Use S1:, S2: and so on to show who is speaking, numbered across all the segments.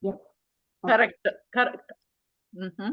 S1: Yep.
S2: Correct. Correct. Mm-hmm.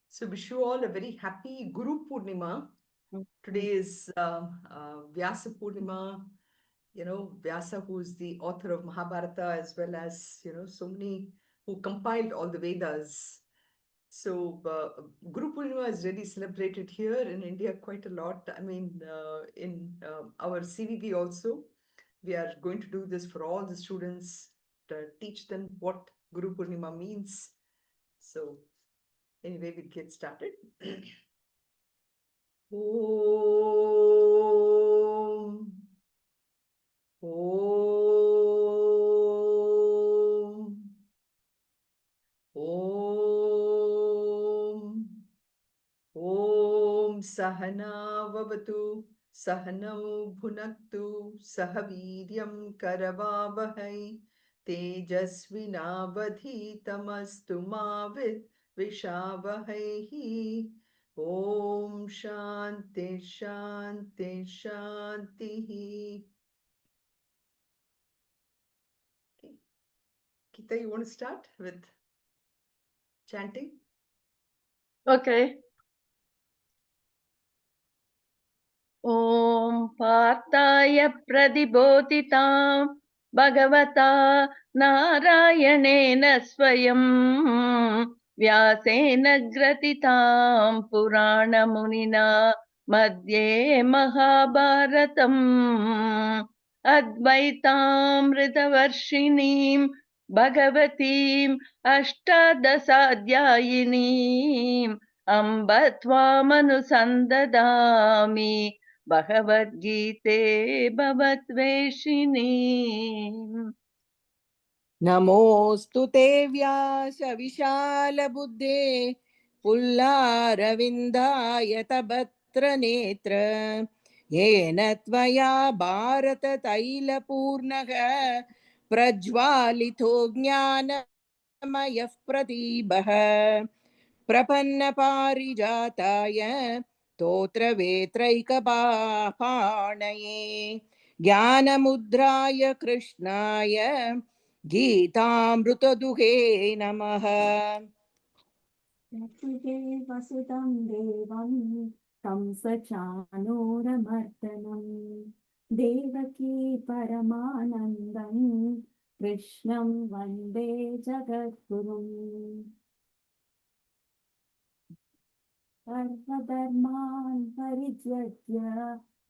S3: So wish you all a very happy Guru Purnima. Today is Vyasa Purnima. Vyasa, who is the author of Mahabharata, as well as, so many who compiled all the Vedas. So Guru Purnima is really celebrated here in India quite a lot. I mean, in our CVB also, we are going to do this for all the students to teach them what Guru Purnima means. So anyway, we'll get started. Om. Om. Om. Om Sahana Vavatu Sahanau Bhunaktu Sahaviryam Karavavahai Tejasvinavadhitamastu Mavit Vishavahai. Om Shanti Shanti Shanti. Okay. Gita, you want to start with chanting?
S2: Okay. Om Partaya Pradibodhitam Bhagavata Narayanena Swayam Vyasena Gratitam Purana Munina Madhye Mahabharatam Advaitam Ritavarshinim Bhagavatim Ashtadasadhyayinim Amba Tvamanusandanami Bhagavad Gita Bhavatveshini.
S1: नमोऽस्तु ते व्यास विशालबुद्धे पुल्लारविन्दायतभद्रनेत्र येन त्वया भारततैलपूर्णः प्रज्वालितो ज्ञानमयः प्रदीपः प्रपन्नपारिजाताय स्तोत्रवेत्रैकपाणये ज्ञानमुद्राय कृष्णाय गीतामृतदुहे नमः।
S4: वसुदेवसुतं देवं कंसचाणूरमर्दनं देवकी परमानन्दं कृष्णं वन्दे जगद्गुरुम् सर्वधर्मान् परित्यज्य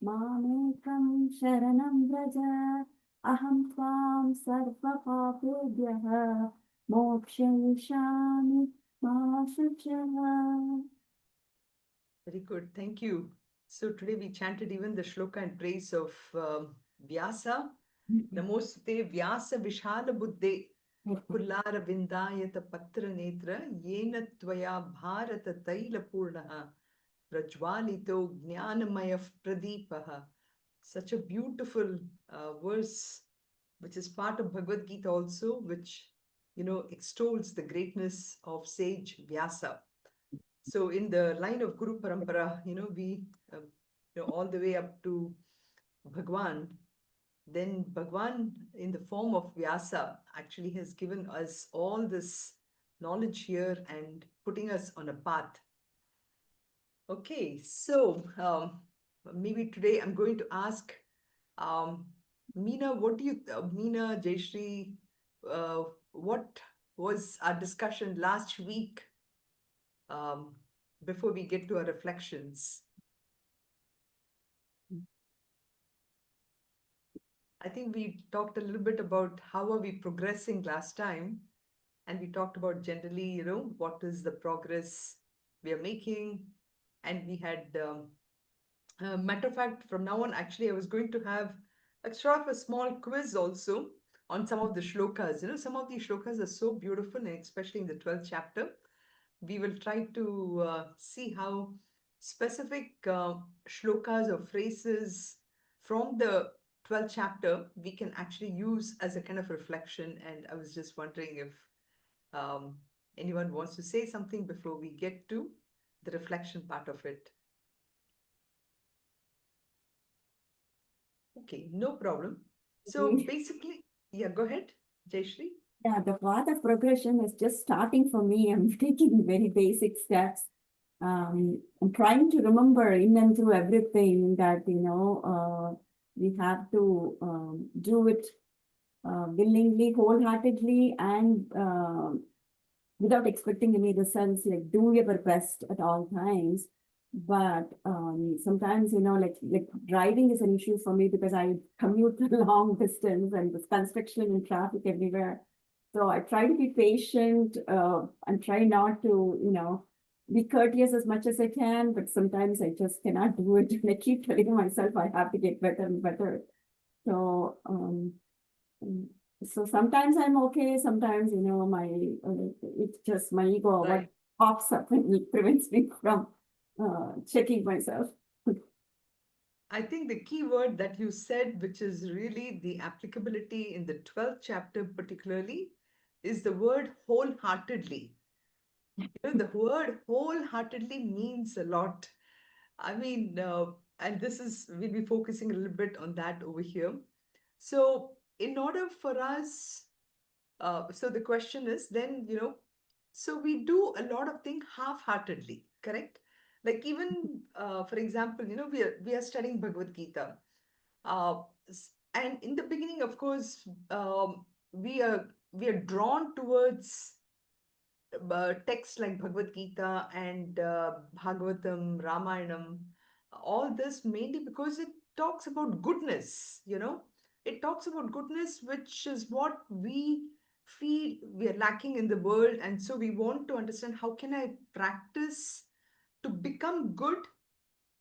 S4: मामेकं शरणं व्रज अहं त्वां सर्वपापेभ्यः मोक्षयिष्यामि मा शुचः.
S3: Very good. Thank you. So today we chanted even the shloka in praise of Vyasa. Namosute Vyasa Vishala Buddhe Pullara Vindayata Patra Netra Yena Tvaya Bharata Taila Purnaha Prajwalito Jnanamaya Pradeepaha. Such a beautiful verse, which is part of Bhagavad Gita also, which extols the greatness of sage Vyasa. So in the line of Guru Parampara, we, all the way up to Bhagwan, then Bhagwan in the form of Vyasa actually has given us all this knowledge here and putting us on a path. Okay, so maybe today I'm going to ask Meena, Meena, Jayashree, what was our discussion last week before we get to our reflections? I think we talked a little bit about how are we progressing last time, and we talked about generally, what is the progress we are making, and we had, matter of fact, from now on, actually, I was going to have a sort of a small quiz also on some of the shlokas. Some of these shlokas are so beautiful, and especially in the 12th chapter. We will try to see how specific shlokas or phrases from the 12th chapter we can actually use as a kind of reflection. And I was just wondering if um, anyone wants to say something before we get to the reflection part of it. Okay, no problem. So basically, yeah, go ahead, Jayashri.
S4: Yeah, the path of progression is just starting for me. I'm taking very basic steps. I'm trying to remember in and through everything that, we have to do it willingly, wholeheartedly, and without expecting any results, like do your best at all times. But sometimes, like driving is an issue for me because I commute a long distance and there's construction and traffic everywhere. So I try to be patient and try not to, be courteous as much as I can, but sometimes I just cannot do it. And I keep telling myself I have to get better and better. So, mm, so sometimes I'm okay. Sometimes, it's just my ego what
S3: Right.
S4: pops up and it prevents me from checking myself.
S3: I think the key word that you said, which is really the applicability in the 12th chapter particularly, is the word wholeheartedly. The word wholeheartedly means a lot. I mean, and we'll be focusing a little bit on that over here. So, in order for us, so the question is then, so we do a lot of things half-heartedly, correct? Like even, for example, we are studying Bhagavad Gita. And in the beginning, of course, we are drawn towards texts like Bhagavad Gita and Bhagavatam, Ramayanam, all this mainly because it talks about goodness, It talks about goodness, which is what we feel we are lacking in the world. And so we want to understand how can I practice to become good.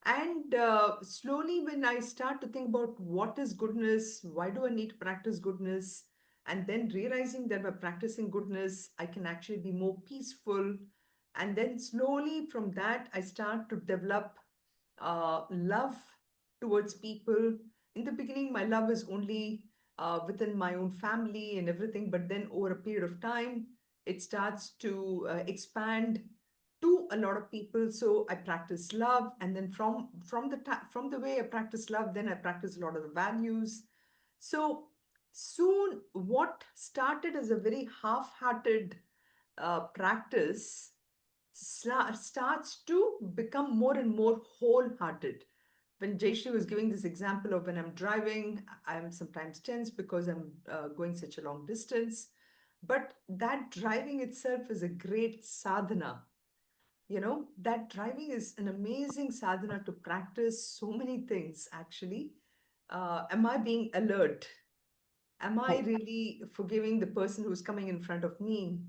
S3: And slowly, when I start to think about what is goodness, why do I need to practice goodness, and then realizing that by practicing goodness, I can actually be more peaceful. And then slowly from that, I start to develop love towards people. In the beginning, my love is only within my own family and everything, but then over a period of time, it starts to expand to a lot of people. So I practice love, and then from the way I practice love, then I practice a lot of the values. So soon, what started as a very half-hearted practice starts to become more and more wholehearted. When Jayshree was giving this example of when I'm driving, I'm sometimes tense because I'm going such a long distance. But that driving itself is a great sadhana. That driving is an amazing sadhana to practice so many things, actually. Am I being alert? Am I really forgiving the person who's coming in front of me?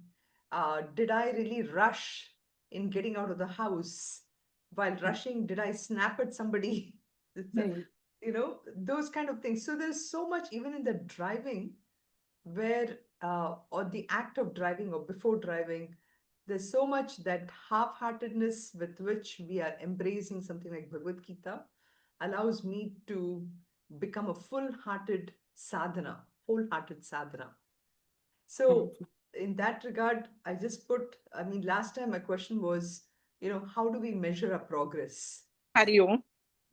S3: Did I really rush in getting out of the house? While rushing, did I snap at somebody?
S4: Right.
S3: Those kind of things. So there's so much even in the driving where, or the act of driving or before driving, there's so much that half-heartedness with which we are embracing something like Bhagavad Gita allows me to become a full-hearted sadhana, wholehearted sadhana.
S4: Thank
S3: So
S4: you.
S3: in that regard, I mean, last time my question was, how do we measure our progress?
S1: Hari Om.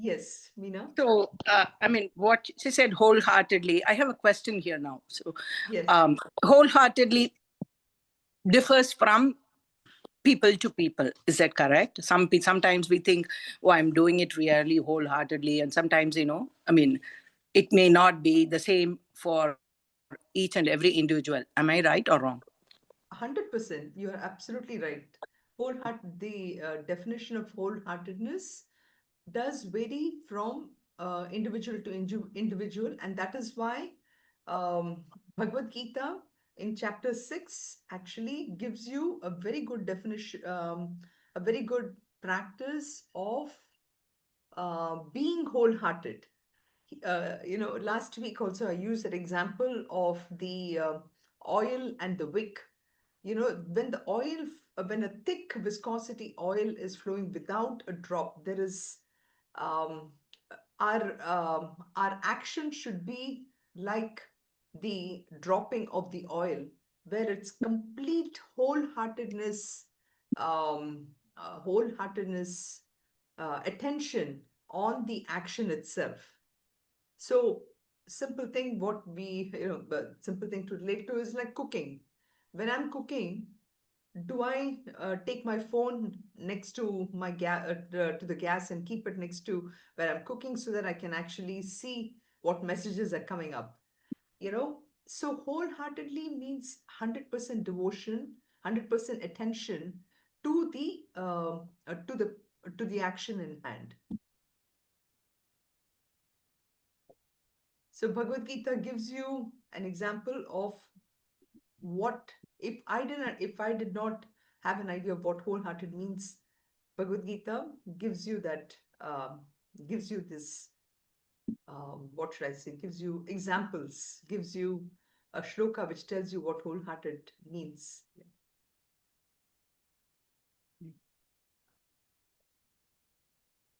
S3: Yes, Meena?
S1: So, I mean, what she said wholeheartedly, I have a question here now. So,
S3: Yes.
S1: wholeheartedly differs from people to people. Is that correct? Sometimes we think, oh, I'm doing it really wholeheartedly. And sometimes, I mean, it may not be the same for each and every individual. Am I right or wrong?
S3: 100%. You are absolutely right. The definition of wholeheartedness does vary from individual to individual, and that is why Bhagavad Gita in chapter 6 actually gives you a very good definition, a very good practice of being wholehearted. last week also I used that example of the oil and the wick. When the oil, when a thick viscosity oil is flowing without a drop, there is um, our action should be like the dropping of the oil, where it's complete wholeheartedness, attention on the action itself. So simple thing to relate to is like cooking. When I'm cooking, do I take my phone next to my to the gas and keep it next to where I'm cooking so that I can actually see what messages are coming up? So wholeheartedly means 100% devotion, 100% attention to the action in hand. So Bhagavad Gita gives you an example of what if I did not have an idea of what wholehearted means. Bhagavad Gita gives you that gives you this what should I say? Gives you examples, gives you a shloka which tells you what wholehearted means.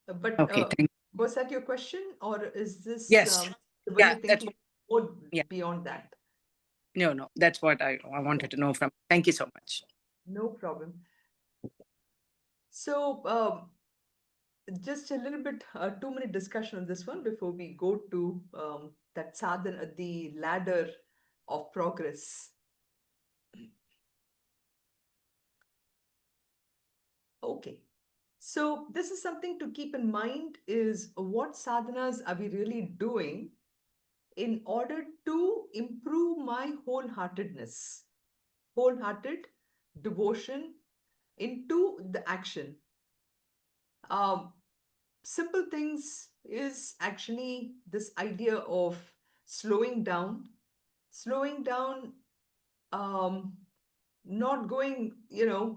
S3: But
S1: Okay, thank
S3: was that your question, or is this
S1: Yes.
S3: were
S1: Yeah,
S3: you thinking more
S1: yeah.
S3: beyond that?
S1: No, that's what I wanted to know from. Thank you so much.
S3: No problem. So just a little bit 2-minute discussion on this one before we go to that sadhana, the ladder of progress. Okay. So this is something to keep in mind, is what sadhanas are we really doing in order to improve my wholehearted devotion into the action. Simple things is actually this idea of slowing down, slowing down, um, not going,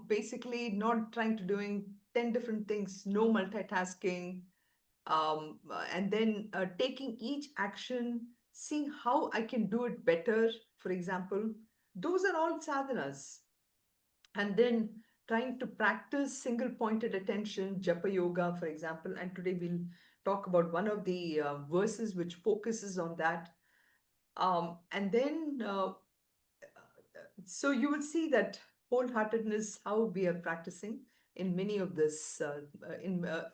S3: basically not trying to doing 10 different things, no multitasking, and then taking each action, seeing how I can do it better, for example. Those are all sadhanas. And then trying to practice single pointed attention, japa yoga, for example. And today we'll talk about one of the verses which focuses on that. And then, so you will see that wholeheartedness, how we are practicing in many of this,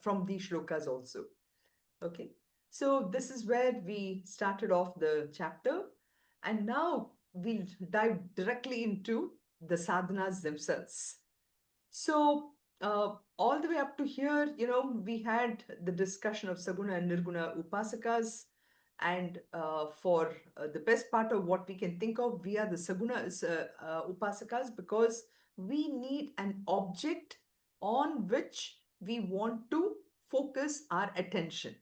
S3: from these shlokas also. Okay, so this is where we started off the chapter, and now we'll dive directly into the sadhanas themselves. So all the way up to here, we had the discussion of Saguna and Nirguna Upasakas, and for the best part of what we can think of, we are the Saguna Upasakas, because we need an object on which we want to focus our attention.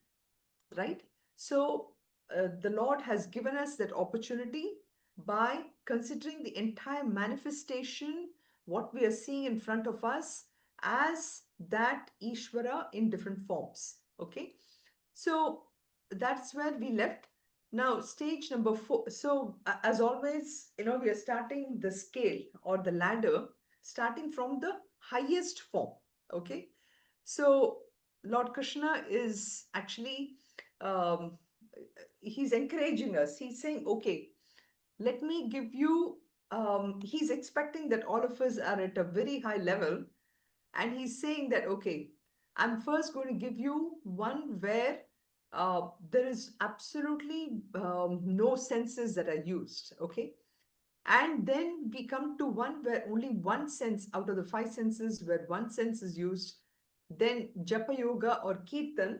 S3: Right? So the Lord has given us that opportunity by considering the entire manifestation, what we are seeing in front of us, as that Ishvara in different forms. Okay? So that's where we left. Now, stage number 4. So, as always, we are starting the scale or the ladder, starting from the highest form. Okay? So, Lord Krishna is actually um, he's encouraging us. He's saying, okay, let me give you, he's expecting that all of us are at a very high level. And he's saying that, okay, I'm first going to give you one where there is absolutely no senses that are used. Okay. And then we come to one where only one sense out of the 5 senses, where one sense is used. Then Japa Yoga or Kirtan.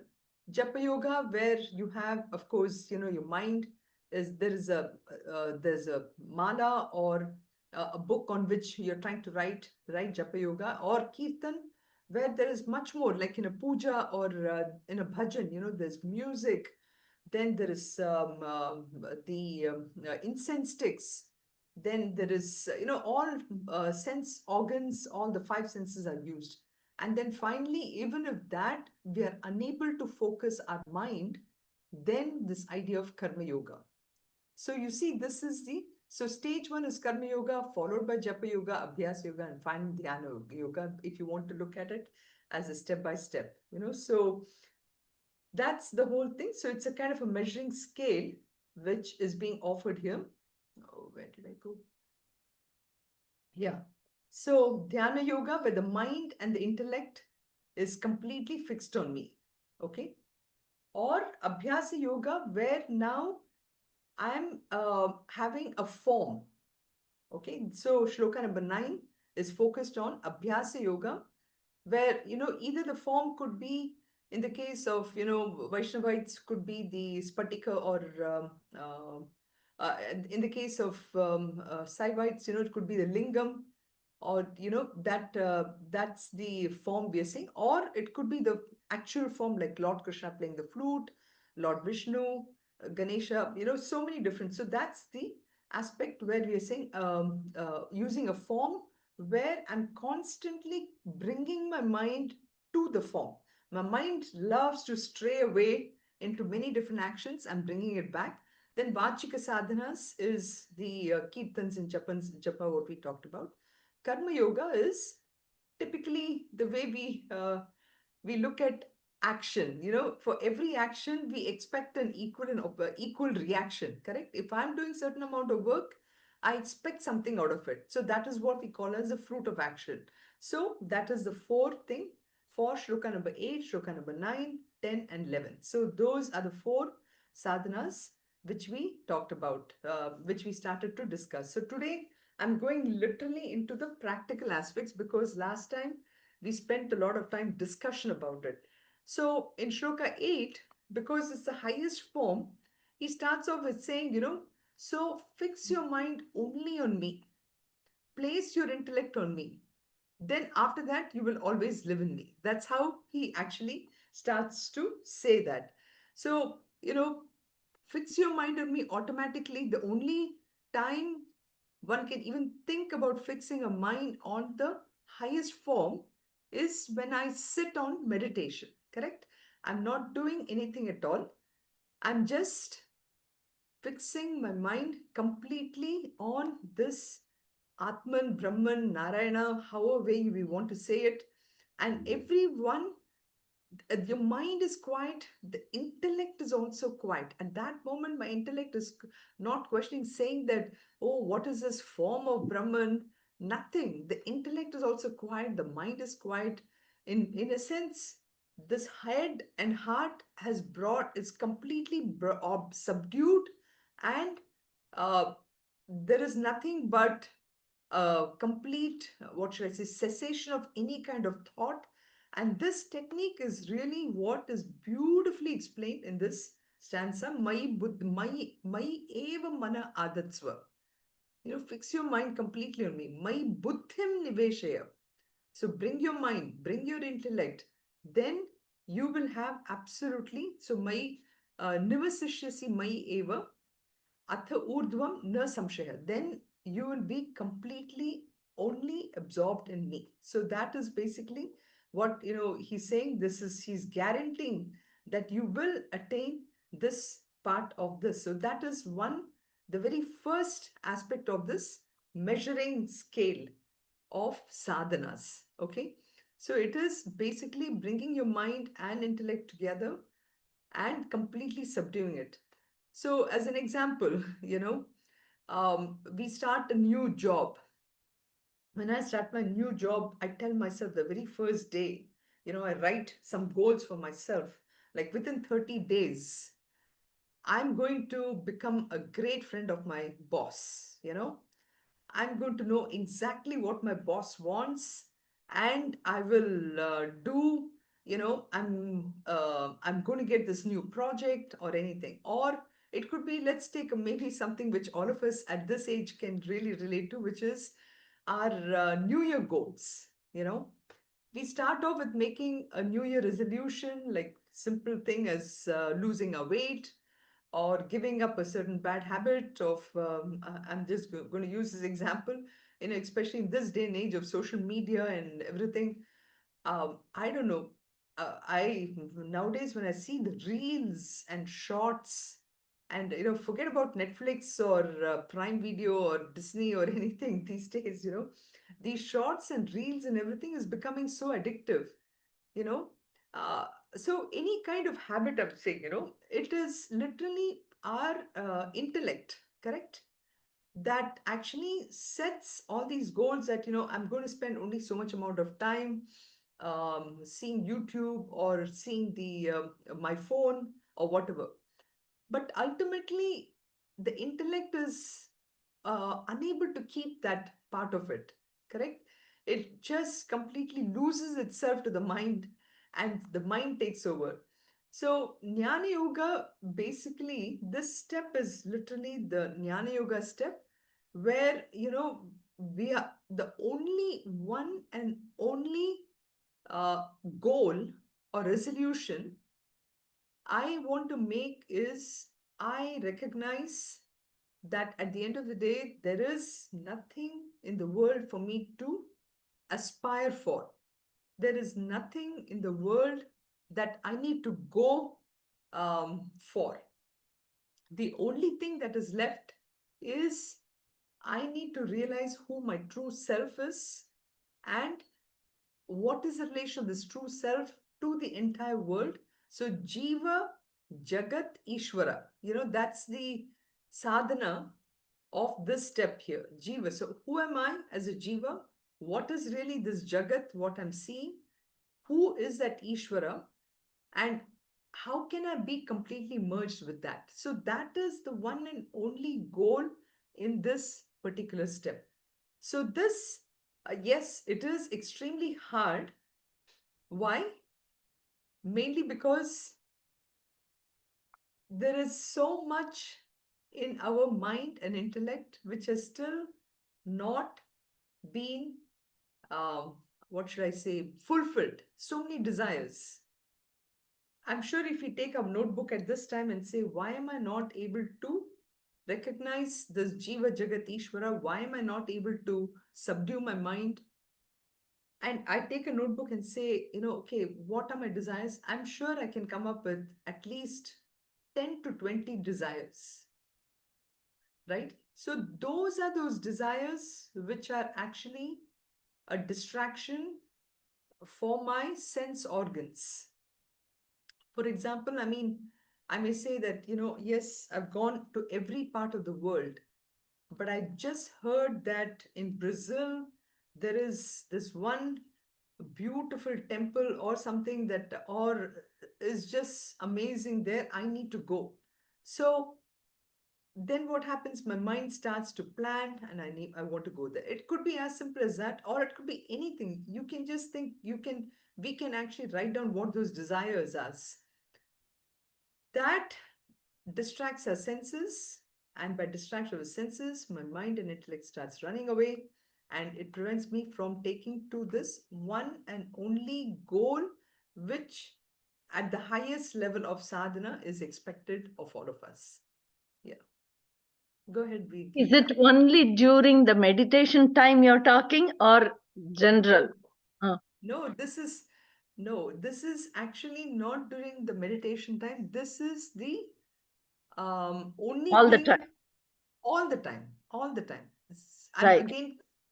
S3: Japa Yoga, where you have, of course, your mind is, there's a mala or a book on which you're trying to write Japa Yoga, or Kirtan, where there is much more, like in a puja or in a bhajan, there's music. Then there is the incense sticks. Then there is, all sense organs, all the 5 senses are used. And then finally, even if that we are unable to focus our mind, then this idea of Karma Yoga. So you see, this is so stage one is Karma Yoga, followed by Japa Yoga, Abhyas Yoga, and finally Dhyana Yoga, if you want to look at it as a step by step, so that's the whole thing. So it's a kind of a measuring scale which is being offered here. Oh, where did I go? Yeah. So Dhyana Yoga, where the mind and the intellect is completely fixed on me. Okay. Or Abhyasa Yoga, where now I'm having a form. Okay. So Shloka number 9 is focused on Abhyasa Yoga, where, either the form could be, in the case of, Vaishnavites, could be the Spatika, or in the case of Saivites, it could be the Lingam, or that's the form we are seeing, or it could be the actual form, like Lord Krishna playing the flute, Lord Vishnu, Ganesha, so many different. So that's the aspect where we are saying, using a form where I'm constantly bringing my mind to the form. My mind loves to stray away into many different actions. I'm bringing it back. Then Vachika sadhanas is the kirtans and japa, what we talked about. Karma yoga is typically the way we look at action. For every action we expect an equal reaction. Correct? If I'm doing certain amount of work, I expect something out of it. So that is what we call as the fruit of action. So that is the fourth thing for shloka number 8, shloka number 9, 10, and 11. So those are the 4 sadhanas which we talked about, which we started to discuss. So today I'm going literally into the practical aspects, because last time we spent a lot of time discussion about it. So in shloka 8, because it's the highest form, he starts off with saying, so fix your mind only on me, place your intellect on me. Then after that, you will always live in me. That's how he actually starts to say that. So, fix your mind on me automatically. The only time one can even think about fixing a mind on the highest form is when I sit on meditation, correct? I'm not doing anything at all. I'm just fixing my mind completely on this Atman, Brahman, Narayana, however way we want to say it. And everyone, your mind is quiet, the intellect is also quiet. At that moment, my intellect is not questioning, saying that, oh, what is this form of Brahman? Nothing. The intellect is also quiet, the mind is quiet. In a sense, this head and heart has brought, is completely subdued, and uh, there is nothing but complete, what should I say, cessation of any kind of thought. And this technique is really what is beautifully explained in this stanza. Mai eva mana adatsva. Fix your mind completely on me. Mai buddhim niveshaya. So bring your mind, bring your intellect. Then you will have absolutely. So mai nivasishyasi mai eva atha urdhvam na samshaya. Then you will be completely only absorbed in me. So that is basically what he's saying. He's guaranteeing that you will attain this part of this. So that is the very first aspect of this measuring scale of sadhanas. Okay. So it is basically bringing your mind and intellect together and completely subduing it. So, as an example, we start a new job. When I start my new job, I tell myself the very first day, I write some goals for myself. Like within 30 days, I'm going to become a great friend of my boss. I'm going to know exactly what my boss wants, and I will I'm going to get this new project or anything. Or it could be, let's take maybe something which all of us at this age can really relate to, which is our New Year goals. We start off with making a New Year resolution, like simple thing as losing a weight, or giving up a certain bad habit of, I'm just going to use this example, especially in this day and age of social media and everything. I don't know. I nowadays when I see the reels and shorts, and forget about Netflix or Prime Video or Disney or anything these days. These shorts and reels and everything is becoming so addictive. You know, uh, so any kind of habit, I'm saying, it is literally our intellect, correct? That actually sets all these goals that I'm going to spend only so much amount of time seeing YouTube or seeing the my phone or whatever. But ultimately, the intellect is unable to keep that part of it, correct? It just completely loses itself to the mind, and the mind takes over. So Jnana Yoga, basically, this step is literally the Jnana Yoga step, where we are the only one and only uh, goal or resolution I want to make is, I recognize that at the end of the day, there is nothing in the world for me to aspire for. There is nothing in the world that I need to go for. The only thing that is left is, I need to realize who my true self is, and what is the relation of this true self to the entire world. So Jiva, Jagat, Ishvara, that's the sadhana of this step here. Jiva. So who am I as a Jiva? What is really this Jagat, what I'm seeing? Who is that Ishvara? And how can I be completely merged with that? So that is the one and only goal in this particular step. So this, yes, it is extremely hard. Why? Mainly because there is so much in our mind and intellect which has still not been, um, what should I say, fulfilled. So many desires. I'm sure if we take a notebook at this time and say, why am I not able to recognize this Jiva Jagat Ishvara? Why am I not able to subdue my mind? And I take a notebook and say, okay, what are my desires? I'm sure I can come up with at least 10 to 20 desires, right? So those are those desires which are actually a distraction for my sense organs. For example, I may say that, yes, I've gone to every part of the world, but I just heard that in Brazil, there is this one beautiful temple or something that, or is just amazing there. I need to go. So then what happens? My mind starts to plan, and I want to go there. It could be as simple as that, or it could be anything. You can just think, we can actually write down what those desires are. That distracts our senses, and by distraction of senses, my mind and intellect starts running away, and it prevents me from taking to this one and only goal, which at the highest level of sadhana is expected of all of us. Yeah. Go ahead,
S2: Is
S3: Geeta.
S2: it only during the meditation time you're talking, or general?
S3: No, this is actually not during the meditation time. This is the only
S2: All the
S3: thing
S2: time.
S3: all the time, all the time.
S2: Right.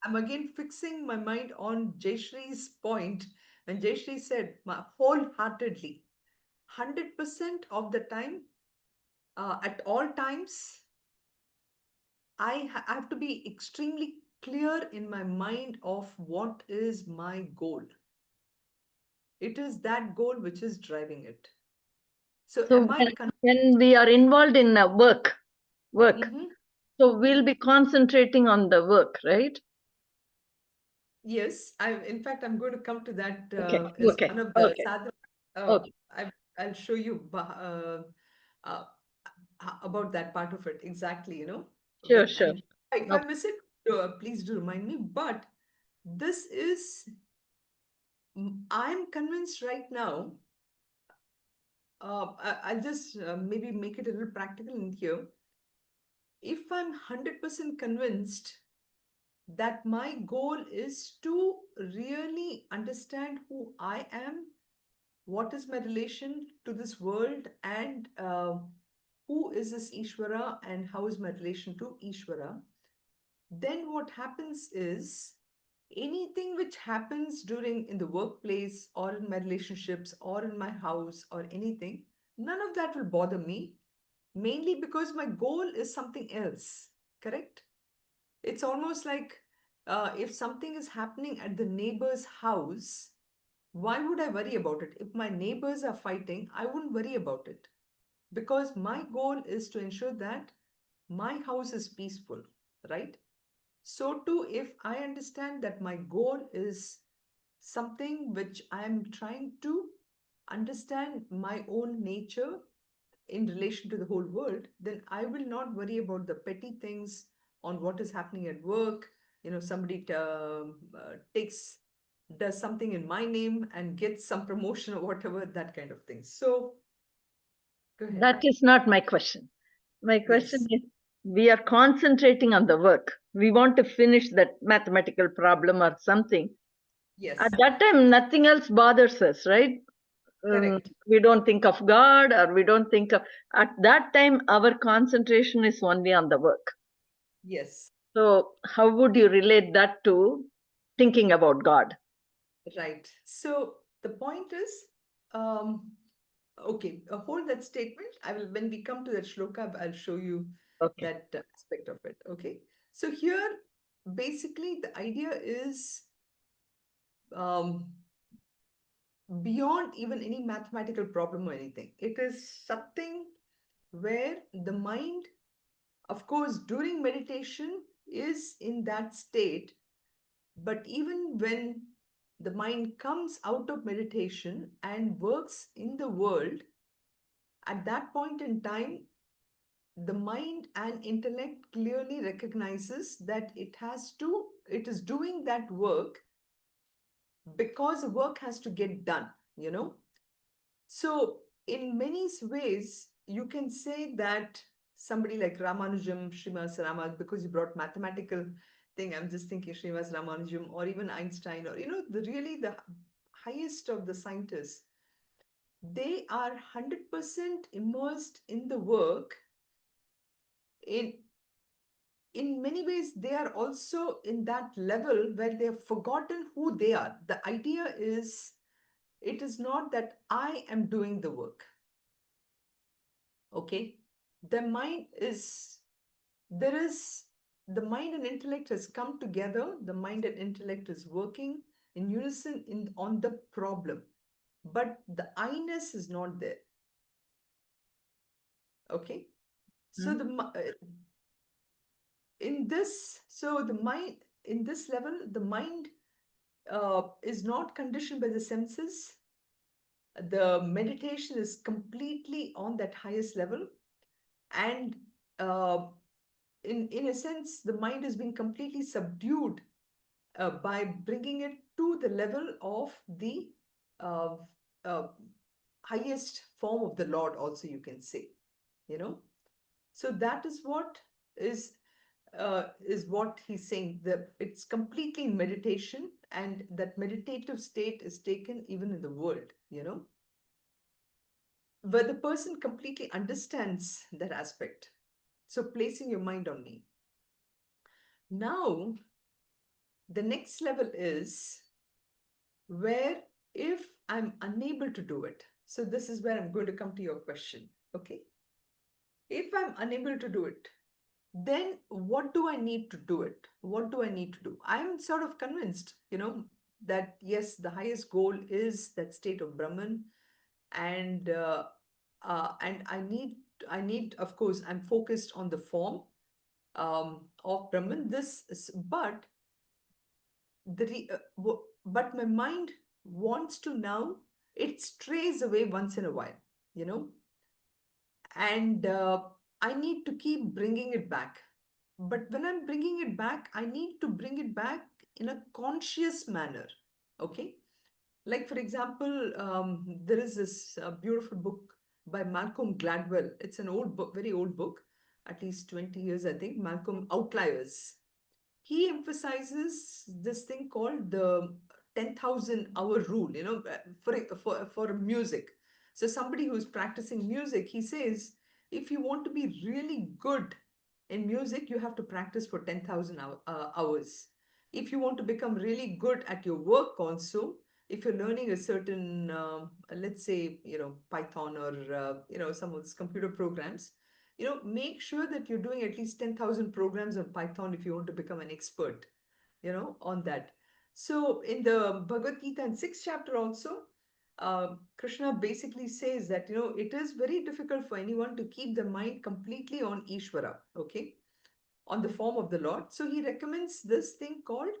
S3: I'm again fixing my mind on Jayshree's point when Jayashree said, wholeheartedly, 100% of the time, at all times, I have to be extremely clear in my mind of what is my goal. It is that goal which is driving it. So
S2: So
S3: am I
S2: when we are involved in work,
S3: Mhm.
S2: so we'll be concentrating on the work, right?
S3: Yes, in fact, I'm going to come to that
S2: Okay.
S3: as
S2: Okay.
S3: one of the
S2: Okay.
S3: sadhana.
S2: Okay.
S3: I'll show you uh, about that part of it exactly,
S2: Sure.
S3: with,
S2: Sure.
S3: and if I
S2: Okay.
S3: miss it, please do remind me. But this is, I'm convinced right now. I'll just maybe make it a little practical in here. If I'm 100% convinced that my goal is to really understand who I am, what is my relation to this world, and who is this Ishvara and how is my relation to Ishvara, then what happens is anything which happens during in the workplace or in my relationships or in my house or anything, none of that will bother me, mainly because my goal is something else. Correct? It's almost like if something is happening at the neighbor's house, why would I worry about it? If my neighbors are fighting, I wouldn't worry about it, because my goal is to ensure that my house is peaceful, right? So too, if I understand that my goal is something which I am trying to understand my own nature in relation to the whole world, then I will not worry about the petty things on what is happening at work. Somebody does something in my name and gets some promotion or whatever, that kind of thing. So, go ahead.
S2: That is not my question. My question is, we are concentrating on the work. We want to finish that mathematical problem or something.
S3: Yes.
S2: At that time, nothing else bothers us, right?
S3: Correct.
S2: We don't think of God, or we don't think of, at that time, our concentration is only on the work.
S3: Yes.
S2: So how would you relate that to thinking about God?
S3: Right. So the point is, okay, hold that statement. When we come to that shloka, I'll show you
S2: Okay.
S3: that aspect of it. Okay. So here, basically, the idea is um, beyond even any mathematical problem or anything. It is something where the mind, of course, during meditation is in that state, but even when the mind comes out of meditation and works in the world, at that point in time, the mind and intellect clearly recognizes that it is doing that work because the work has to get done. So, in many ways, you can say that somebody like Ramanujam, Srimad Rama, because you brought mathematical thing, I'm just thinking Srimad Ramanujam or even Einstein, or the highest of the scientists, they are 100% immersed in the work. In many ways, they are also in that level where they have forgotten who they are. The idea is, it is not that I am doing the work. Okay, the mind and intellect has come together. The mind and intellect is working in unison on the problem, but the I-ness is not there. Okay, so the mind in this level, the mind is not conditioned by the senses. The meditation is completely on that highest level, and in a sense, the mind is being completely subdued by bringing it to the level of the uh, uh, highest form of the Lord, also, you can say. So that is what he's saying. It's completely in meditation, and that meditative state is taken even in the world, where the person completely understands that aspect. So placing your mind on me. Now, the next level is where if I'm unable to do it. So this is where I'm going to come to your question. Okay. If I'm unable to do it, then what do I need to do it? What do I need to do? I'm sort of convinced, that yes, the highest goal is that state of Brahman, and I need, of course, I'm focused on the form of Brahman. But my mind wants to now. It strays away once in a while, and I need to keep bringing it back. But when I'm bringing it back, I need to bring it back in a conscious manner. Okay. Like, for example, there is this beautiful book by Malcolm Gladwell. It's an old book, very old book, at least 20 years, I think. Malcolm Outliers. He emphasizes this thing called the 10,000 hour rule, for music. So somebody who's practicing music, he says, if you want to be really good in music, you have to practice for 10,000 hours. If you want to become really good at your work also, if you're learning a certain, let's say, Python or, some of these computer programs, make sure that you're doing at least 10,000 programs on Python if you want to become an expert, on that. So in the Bhagavad Gita in 6th chapter also, Krishna basically says that, it is very difficult for anyone to keep the mind completely on Ishvara, okay, on the form of the Lord. So he recommends this thing called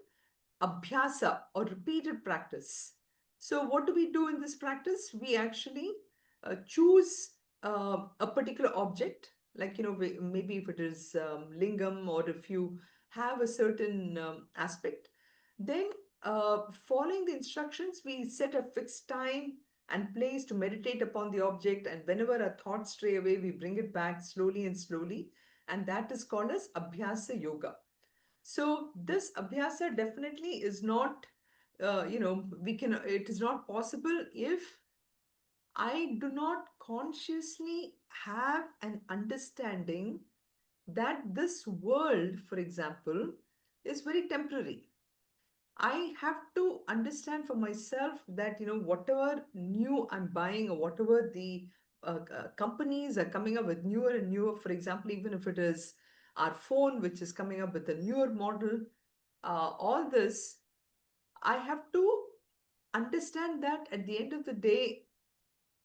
S3: abhyasa or repeated practice. So what do we do in this practice? We actually choose a particular object, like, maybe if it is lingam, or if you have a certain aspect, then following the instructions, we set a fixed time and place to meditate upon the object, and whenever our thoughts stray away, we bring it back slowly and slowly, and that is called as abhyasa yoga. So this abhyasa definitely is not, it is not possible if I do not consciously have an understanding that this world, for example, is very temporary. I have to understand for myself that, whatever new I'm buying, or whatever the companies are coming up with newer and newer, for example, even if it is our phone, which is coming up with a newer model, all this, I have to understand that at the end of the day,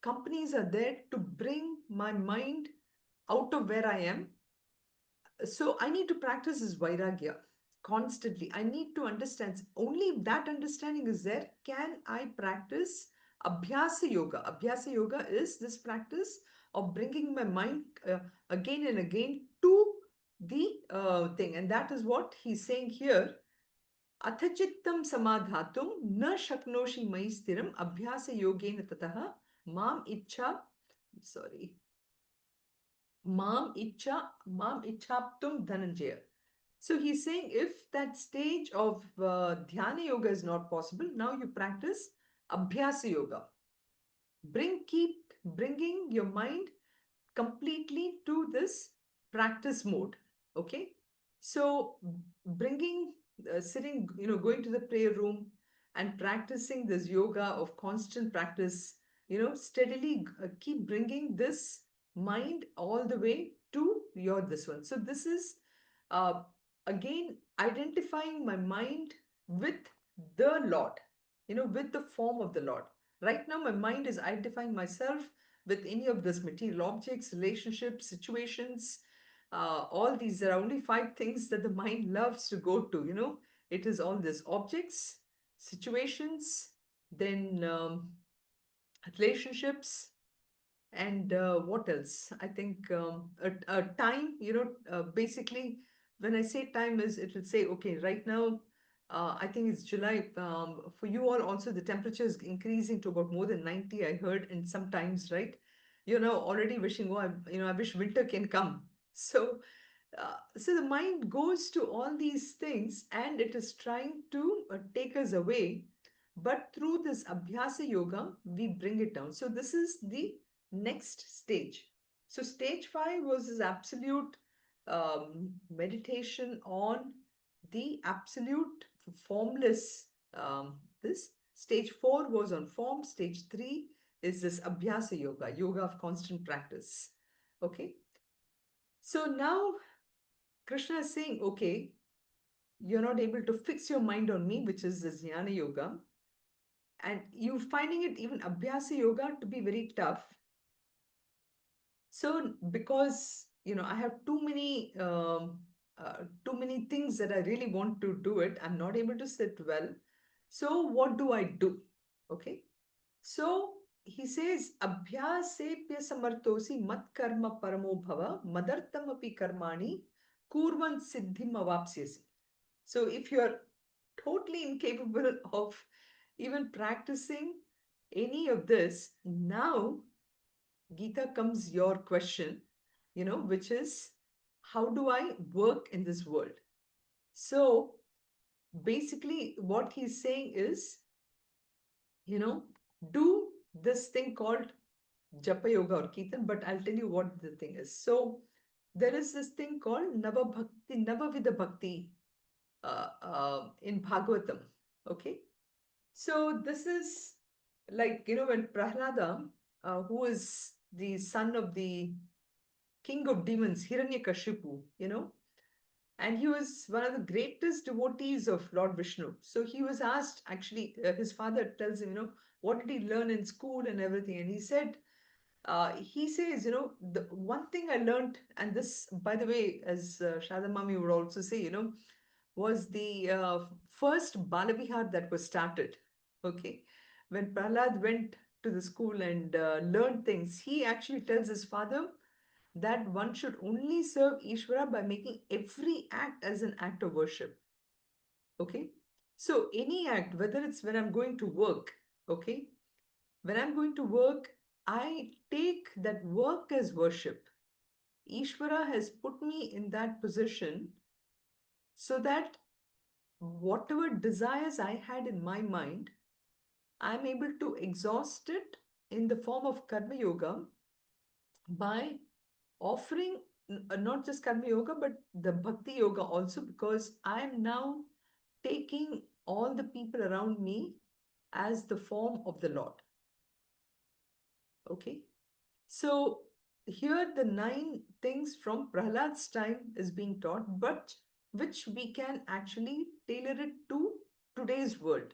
S3: companies are there to bring my mind out of where I am. So I need to practice this vairagya constantly. I need to understand. Only if that understanding is there, can I practice abhyasa yoga. Abhyasa yoga is this practice of bringing my mind again and again to the thing. And that is what he's saying here. Athachittam samadhatum na shaknoshi mai stiram abhyasa yogena tataha mam ichha, sorry, mam ichhaptum dhananjaya. So he's saying if that stage of dhyana yoga is not possible, now you practice abhyasa yoga. Keep bringing your mind completely to this practice mode. Okay. So bringing, sitting, going to the prayer room and practicing this yoga of constant practice, steadily keep bringing this mind all the way to this one. So this is again identifying my mind with the Lord, with the form of the Lord. Right now, my mind is identifying myself with any of these material objects, relationships, situations, all these. There are only 5 things that the mind loves to go to, It is all these objects, situations, then relationships, and what else? I think time, basically, when I say time is, it will say, okay, right now, I think it's July. For you all also, the temperature is increasing to about more than 90, I heard, and sometimes, right? Already wishing, oh, I wish winter can come. So the mind goes to all these things and it is trying to take us away. But through this abhyasa yoga, we bring it down. So this is the next stage. So stage 5 was this absolute meditation on the absolute formless. This stage 4 was on form. Stage 3 is this abhyasa yoga, yoga of constant practice. Okay. So now Krishna is saying, okay, you're not able to fix your mind on me, which is this jnana yoga. And you're finding it, even abhyasa yoga, to be very tough. So because, I have too many things that I really want to do it, I'm not able to sit well. So what do I do? Okay. So he says, abhyasepya samartosi mat karma paramo bhava madartam api karmani kurvan siddhim avapsyasi. So if you're totally incapable of even practicing any of this, now Gita comes your question, which is, how do I work in this world? So basically what he's saying is, do this thing called Japa Yoga or Kirtan, but I'll tell you what the thing is. So there is this thing called Navavida Bhakti in Bhagavatam. Okay. So this is like, when Prahlada, who is the son of the king of demons, Hiranyakashipu, and he was one of the greatest devotees of Lord Vishnu. So he was asked, actually, his father tells him, what did he learn in school and everything? And he said, he says, the one thing I learned, and this, by the way, as Shada Mami would also say, was the first Balavihar that was started. Okay. When Prahlad went to the school and learned things, he actually tells his father that one should only serve Ishvara by making every act as an act of worship. Okay. So any act, whether it's when I'm going to work, okay, when I'm going to work, I take that work as worship. Ishvara has put me in that position so that whatever desires I had in my mind, I'm able to exhaust it in the form of Karma Yoga by offering not just Karma Yoga, but the Bhakti Yoga also, because I'm now taking all the people around me as the form of the Lord. Okay. So here the 9 things from Prahlad's time is being taught, but which we can actually tailor it to today's world.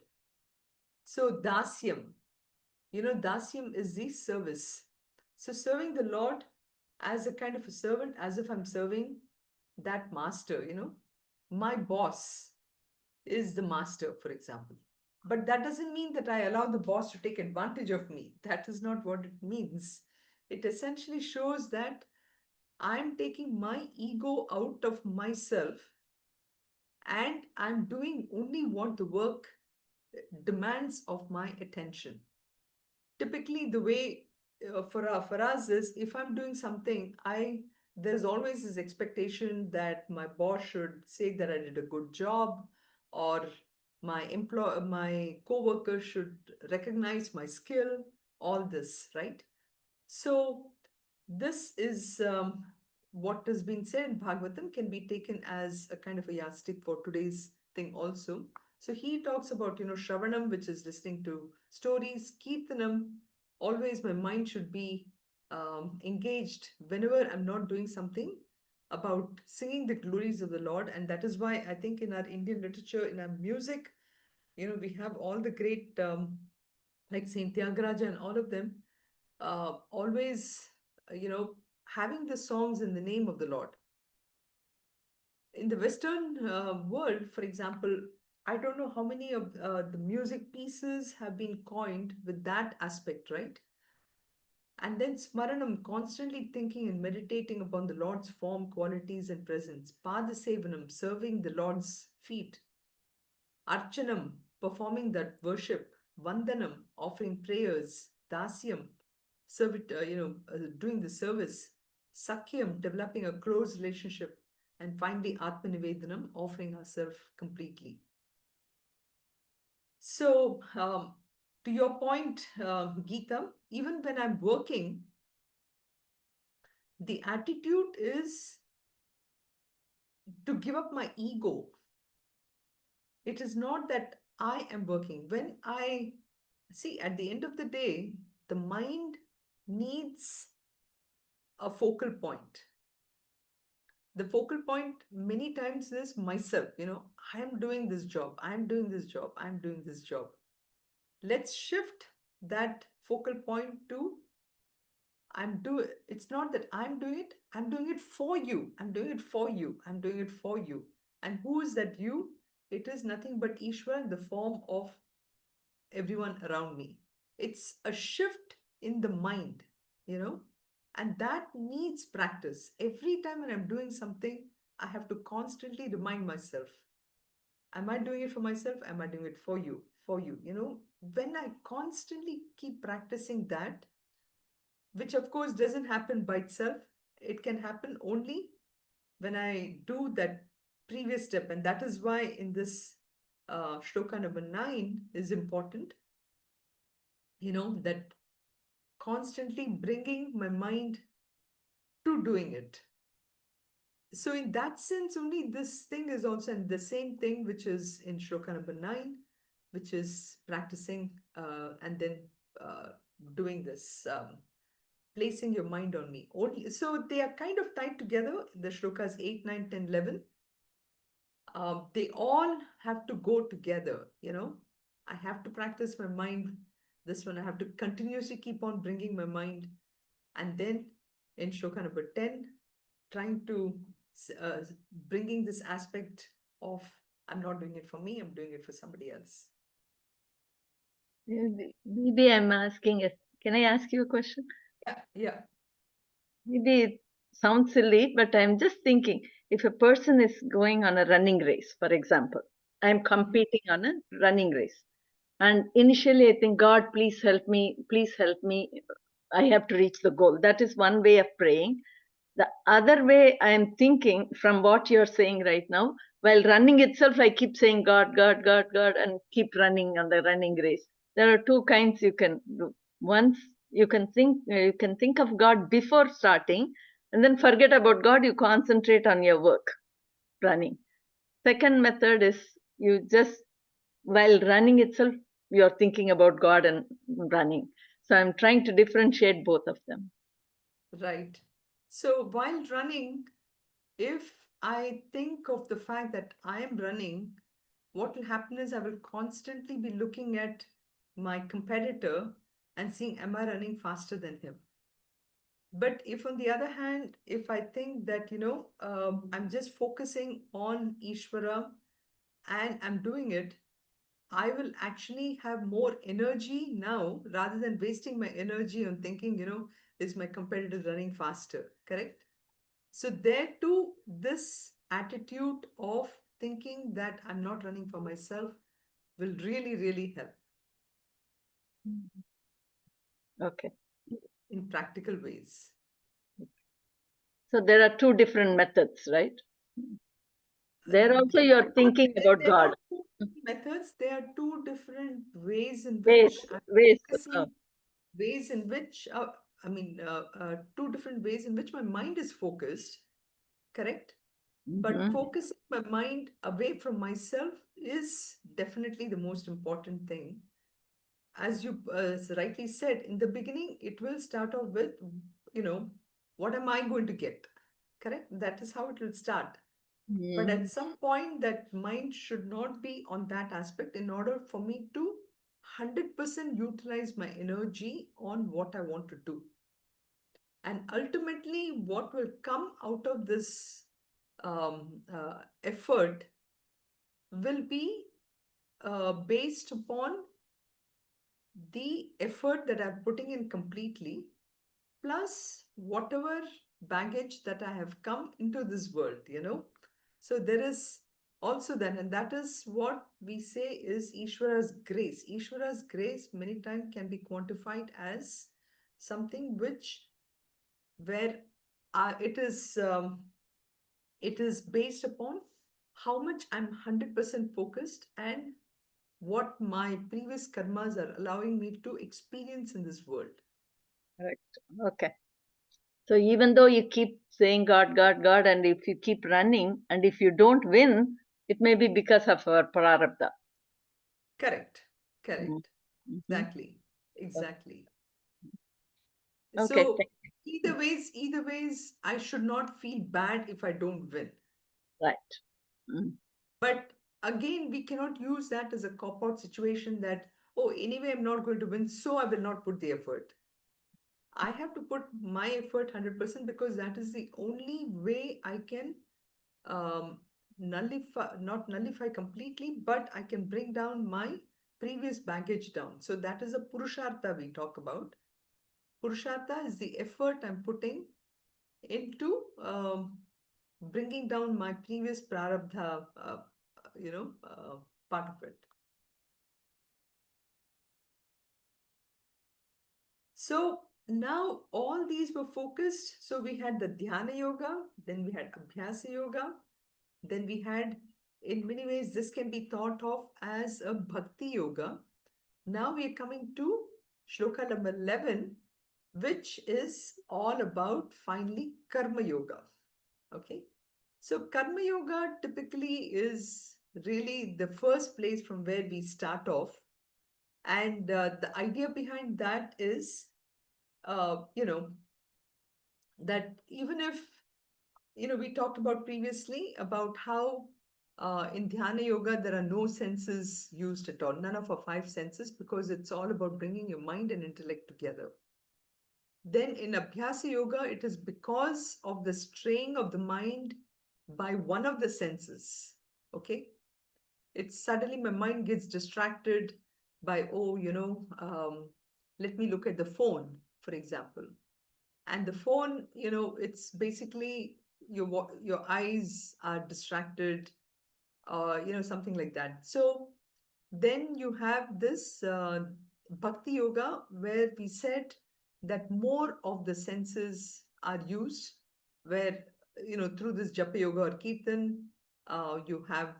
S3: So Dasyam, Dasyam is the service. So serving the Lord as a kind of a servant, as if I'm serving that master, my boss is the master, for example. But that doesn't mean that I allow the boss to take advantage of me. That is not what it means. It essentially shows that I'm taking my ego out of myself and I'm doing only what the work demands of my attention. Typically, the way for us is, if I'm doing something, there's always this expectation that my boss should say that I did a good job, or my co-worker should recognize my skill, all this, right? So this is what has been said in Bhagavatam can be taken as a kind of a yardstick for today's thing also. So he talks about, Shravanam, which is listening to stories, Kirtanam, always my mind should be engaged whenever I'm not doing something about singing the glories of the Lord. And that is why I think in our Indian literature, in our music, we have all the great, like Saint Tyagaraja and all of them, always, having the songs in the name of the Lord. In the Western world, for example, I don't know how many of the music pieces have been coined with that aspect, right? And then Smaranam, constantly thinking and meditating upon the Lord's form, qualities, and presence. Padasevanam, serving the Lord's feet. Archanam, performing that worship. Vandanam, offering prayers. Dasyam, doing the service. Sakyam, developing a close relationship. And finally, Atmanivedanam, offering ourselves completely. So, to your point, Geeta, even when I'm working, the attitude is to give up my ego. It is not that I am working. When I see, at the end of the day, the mind needs a focal point. The focal point many times is myself. I am doing this job, I am doing this job, I am doing this job. Let's shift that focal point to it's not that I'm doing it for you. I'm doing it for you. I'm doing it for you. And who is that you? It is nothing but Ishvara in the form of everyone around me. It's a shift in the mind, and that needs practice. Every time when I'm doing something, I have to constantly remind myself, am I doing it for myself? Am I doing it for you? For you, when I constantly keep practicing that, which of course doesn't happen by itself. It can happen only when I do that previous step. And that is why in this shloka number 9 is important. that constantly bringing my mind to doing it. So in that sense, only this thing is also and the same thing which is in shloka number 9, which is practicing and then doing this, placing your mind on me. Only, so they are kind of tied together, the shlokas 8, 9, 10, 11. They all have to go together, I have to practice my mind. This one, I have to continuously keep on bringing my mind. And then in shloka number 10, trying to uh, bringing this aspect of I'm not doing it for me, I'm doing it for somebody else.
S2: Maybe I'm asking it. Can I ask you a question?
S3: Yeah.
S2: Maybe it sounds silly, but I'm just thinking if a person is going on a running race, for example, I'm competing on a running race. And initially, I think, God, please help me, please help me. I have to reach the goal. That is one way of praying. The other way I am thinking from what you're saying right now, while running itself, I keep saying, God, God, God, God, and keep running on the running race. There are two kinds you can do. Once you can think of God before starting, and then forget about God, you concentrate on your work, running. Second method is you just, while running itself, you're thinking about God and running. So I'm trying to differentiate both of them.
S3: Right. So while running, if I think of the fact that I am running, what will happen is I will constantly be looking at my competitor and seeing, am I running faster than him? But if on the other hand, if I think that, I'm just focusing on Ishvara and I'm doing it, I will actually have more energy now rather than wasting my energy on thinking, is my competitor running faster? Correct? So there too, this attitude of thinking that I'm not running for myself will really, really help
S2: Okay.
S3: in practical ways.
S2: So there are two different methods, right? There also you're thinking about
S3: They're
S2: God.
S3: not two different methods. There are two different ways in
S2: Ways,
S3: which I'm
S2: ways.
S3: focusing, ways in which, two different ways in which my mind is focused, correct? But
S2: Mhm.
S3: focusing my mind away from myself is definitely the most important thing. As you rightly said, in the beginning, it will start off with, what am I going to get? Correct? That is how it will start. But
S2: Mhm.
S3: at some point, that mind should not be on that aspect in order for me to 100% utilize my energy on what I want to do. And ultimately, what will come out of this effort will be based upon the effort that I'm putting in completely, plus whatever baggage that I have come into this world. So there is also that, and that is what we say is Ishvara's grace. Ishvara's grace many times can be quantified as something where it is based upon how much I'm 100% focused and what my previous karmas are allowing me to experience in this world.
S2: Correct. Okay. So even though you keep saying God, God, God, and if you keep running, and if you don't win, it may be because of our prarabdha.
S3: Correct. Correct.
S2: Mhm.
S3: Exactly.
S2: Okay.
S3: So either ways, I should not feel bad if I don't win.
S2: Right. Mm.
S3: But again, we cannot use that as a cop-out situation that, oh, anyway, I'm not going to win, so I will not put the effort. I have to put my effort 100% because that is the only way I can not nullify completely, but I can bring down my previous baggage down. So that is a purushartha we talk about. Purushartha is the effort I'm putting into bringing down my previous prarabdha, part of it. So now all these were focused. So we had the Dhyana Yoga, then we had Abhyasa Yoga, then we had, in many ways, this can be thought of as a Bhakti Yoga. Now we are coming to shloka number 11, which is all about finally Karma Yoga. Okay. So Karma Yoga typically is really the first place from where we start off. And the idea behind that is, that even if, we talked about previously about how in Dhyana Yoga, there are no senses used at all, none of our five senses, because it's all about bringing your mind and intellect together. Then in Abhyasa Yoga, it is because of the straying of the mind by one of the senses. Okay. It's suddenly my mind gets distracted by, let me look at the phone, for example. And the phone, it's basically your eyes are distracted, something like that. So then you have this bhakti yoga, where we said that more of the senses are used, where, through this japa yoga or kirtan, you have,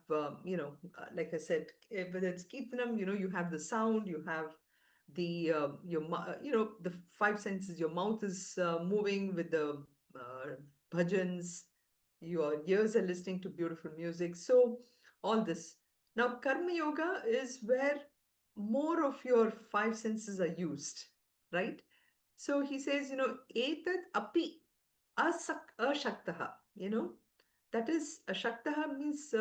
S3: like I said, whether it's kirtanam, you have the sound, you have the, the five senses, your mouth is moving with the bhajans, your ears are listening to beautiful music. So all this. Now, Karma Yoga is where more of your five senses are used, right? So he says, etad api ashaktaha, that is, ashaktaha means,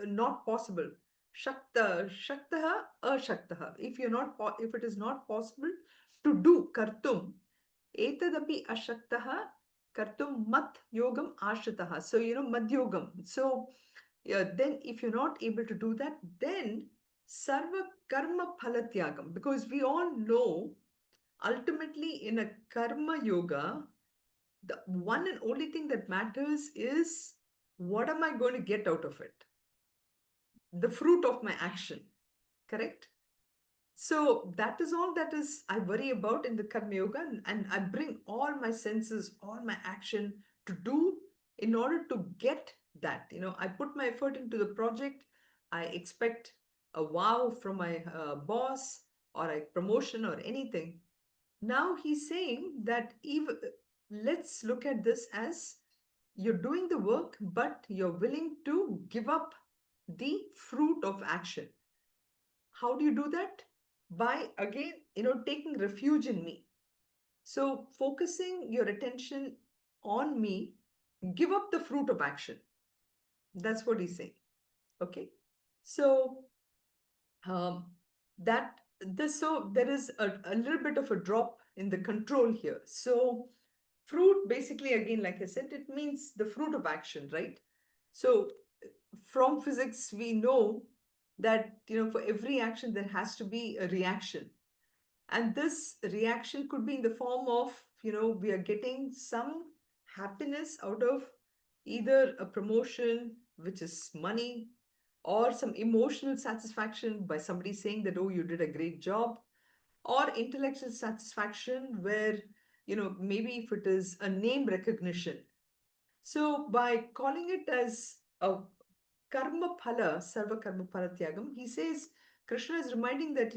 S3: not possible. Shaktaha, ashaktaha. If it is not possible to do kartum, etadapi ashaktaha kartum mat yogam ashritaha. So, mad yogam. So, yeah, then if you're not able to do that, then sarva karma phalatyagam, because we all know ultimately in a karma yoga, the one and only thing that matters is, what am I going to get out of it? The fruit of my action, correct? So that is all that is I worry about in the karma yoga, and I bring all my senses, all my action to do in order to get that. I put my effort into the project. I expect a wow from my boss, or a promotion or anything. Now he's saying that even let's look at this as, you're doing the work, but you're willing to give up the fruit of action. How do you do that? By, again, taking refuge in me. So focusing your attention on me, give up the fruit of action. That's what he's saying. Okay. So so there is a little bit of a drop in the control here. So fruit, basically, again, like I said, it means the fruit of action, right? So from physics, we know that, for every action, there has to be a reaction. And this reaction could be in the form of, we are getting some happiness out of either a promotion, which is money, or some emotional satisfaction by somebody saying that, oh, you did a great job, or intellectual satisfaction where, maybe if it is a name recognition. So by calling it as a karma phala, sarva karma phala tyagam, he says, Krishna is reminding that,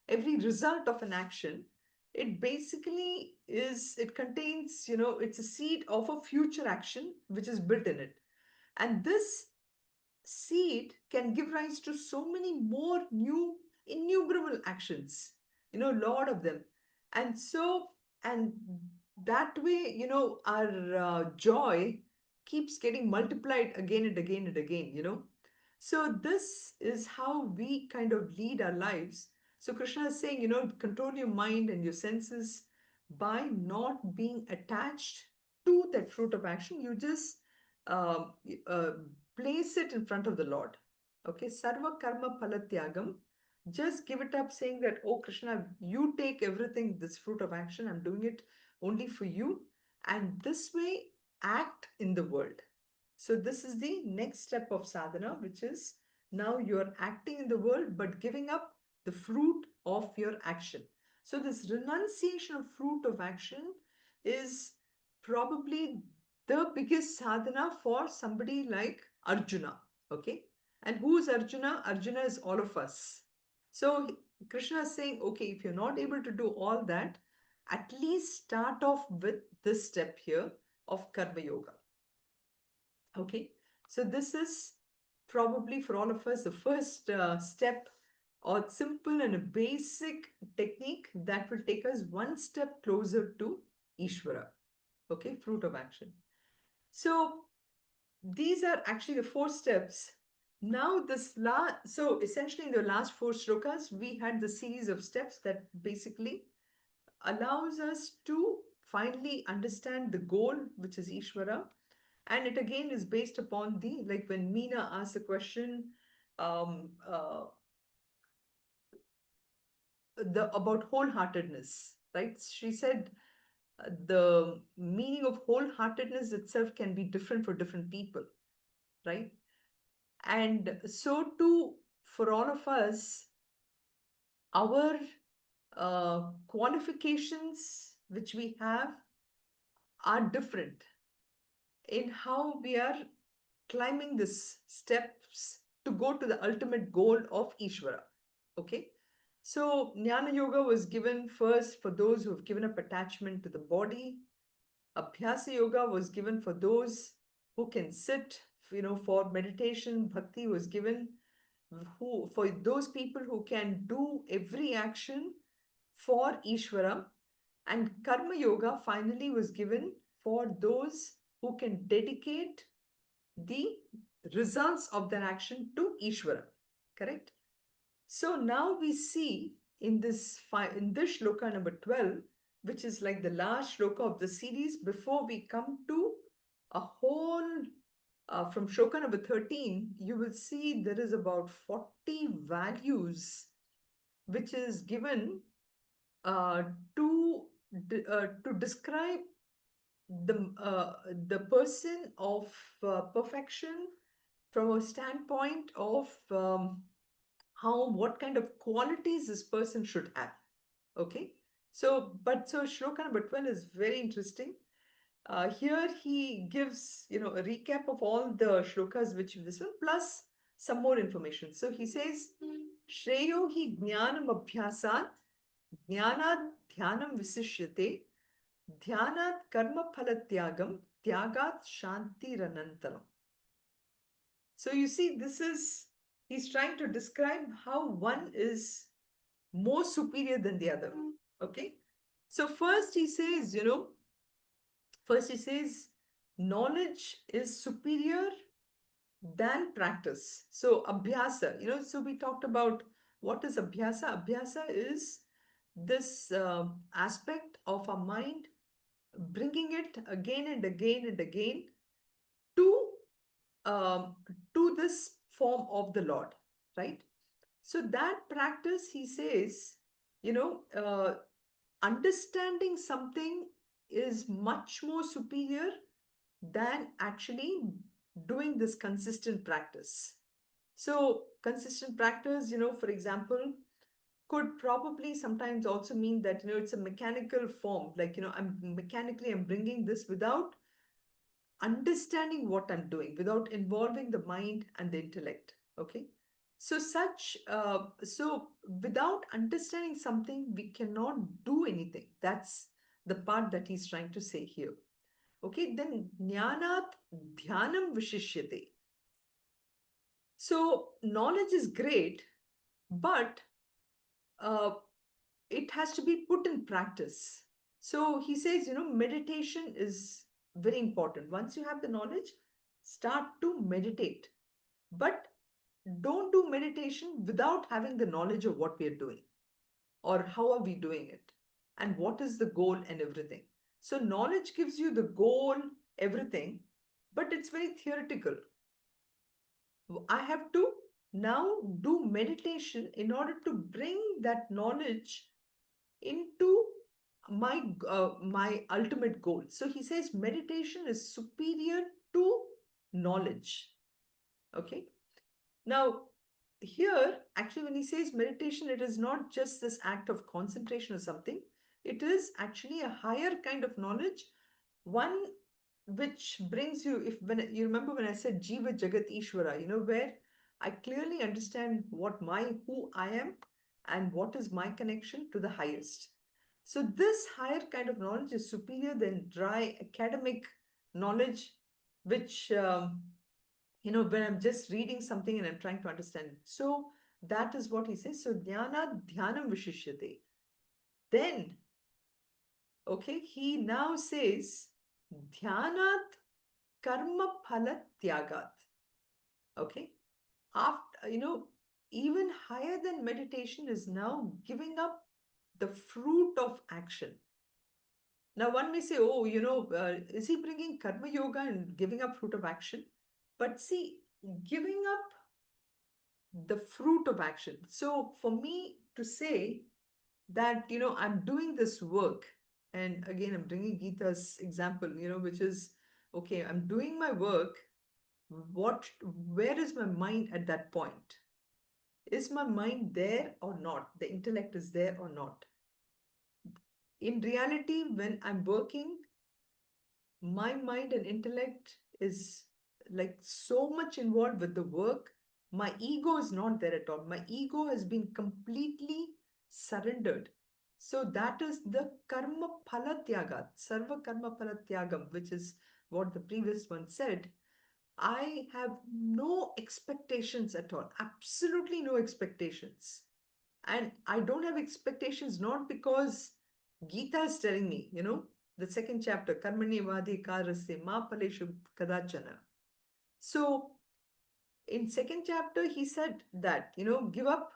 S3: every result of an action, it basically it contains, it's a seed of a future action which is built in it. And this seed can give rise to so many more new innumerable actions, lot of them. And so, and that way, our joy keeps getting multiplied again and again and again, so this is how we kind of lead our lives. So Krishna is saying, control your mind and your senses by not being attached to that fruit of action. You just uh, uh, place it in front of the Lord. Okay, sarva karma palatyagam. Just give it up, saying that, oh Krishna, you take everything, this fruit of action, I'm doing it only for you. And this way, act in the world. So this is the next step of sadhana, which is now you're acting in the world, but giving up the fruit of your action. So this renunciation of fruit of action is probably the biggest sadhana for somebody like Arjuna. Okay. And who's Arjuna? Arjuna is all of us. So Krishna is saying, okay, if you're not able to do all that, at least start off with this step here of Karma Yoga. Okay, so this is probably for all of us the first step or simple and a basic technique that will take us one step closer to Ishvara. Okay, fruit of action. So these are actually the 4 steps. Now so essentially in the last 4 shlokas, we had the series of steps that basically allows us to finally understand the goal, which is Ishvara. And it again is based upon like when Meena asked the question, about wholeheartedness, right? She said the meaning of wholeheartedness itself can be different for different people, right? And so too, for all of us, our qualifications which we have are different in how we are climbing these steps to go to the ultimate goal of Ishvara. Okay. So Jnana Yoga was given first for those who have given up attachment to the body. Abhyasa Yoga was given for those who can sit, for meditation. Bhakti was given for those people who can do every action for Ishvara. And Karma Yoga finally was given for those who can dedicate the results of their action to Ishvara. Correct? So now we see in this shloka number 12, which is like the last shloka of the series, before we come to a whole, from shloka number 13, you will see there is about 40 values which is given to describe the person of perfection from a standpoint of what kind of qualities this person should have. Okay, so shloka number 12 is very interesting. Here he gives a recap of all the shlokas which this one, plus some more information. So he says, Shreyo hi jnanam abhyasat jnanat dhyanam visishyate dhyanat karma phalatyagam tyagat shantiranantaram. So you see, he's trying to describe how one is more superior than the other. Okay. So first he says, knowledge is superior than practice. So abhyasa, so we talked about what is abhyasa. Abhyasa is this aspect of our mind, bringing it again and again and again to this form of the Lord, right? So that practice, he says, understanding something is much more superior than actually doing this consistent practice. So consistent practice, for example, could probably sometimes also mean that, it's a mechanical form, like, I'm bringing this without understanding what I'm doing, without involving the mind and the intellect. Okay. So without understanding something, we cannot do anything. That's the part that he's trying to say here. Okay, then jnanat dhyanam vishishyate. So knowledge is great, but it has to be put in practice. So he says, meditation is very important. Once you have the knowledge, start to meditate. But don't do meditation without having the knowledge of what we are doing, or how are we doing it, and what is the goal and everything. So knowledge gives you the goal, everything, but it's very theoretical. I have to now do meditation in order to bring that knowledge into my ultimate goal. So he says meditation is superior to knowledge. Okay. Now, here, actually, when he says meditation, it is not just this act of concentration or something. It is actually a higher kind of knowledge, one which brings you, when you remember when I said Jiva Jagat Ishvara, where I clearly understand who I am and what is my connection to the highest. So this higher kind of knowledge is superior than dry academic knowledge, which when I'm just reading something and I'm trying to understand it. So that is what he says. So dhyana dhyanam vishishyate. Then, okay, he now says dhyanat karma phala tyagat. Okay, after even higher than meditation is now giving up the fruit of action. Now one may say, oh, is he bringing karma yoga and giving up fruit of action? But see, giving up the fruit of action. So for me to say that, I'm doing this work, and again, I'm bringing Gita's example, which is, okay, I'm doing my work. Where is my mind at that point? Is my mind there or not? The intellect is there or not? In reality, when I'm working, my mind and intellect is like so much involved with the work. My ego is not there at all. My ego has been completely surrendered. So that is the karma phala tyaga, sarva karma phala tyagam, which is what the previous one said. I have no expectations at all, absolutely no expectations. And I don't have expectations not because Gita is telling me, the second chapter, Karmani Vadi Karasya Ma Paleshu Kadachana. So in second chapter, he said that, give up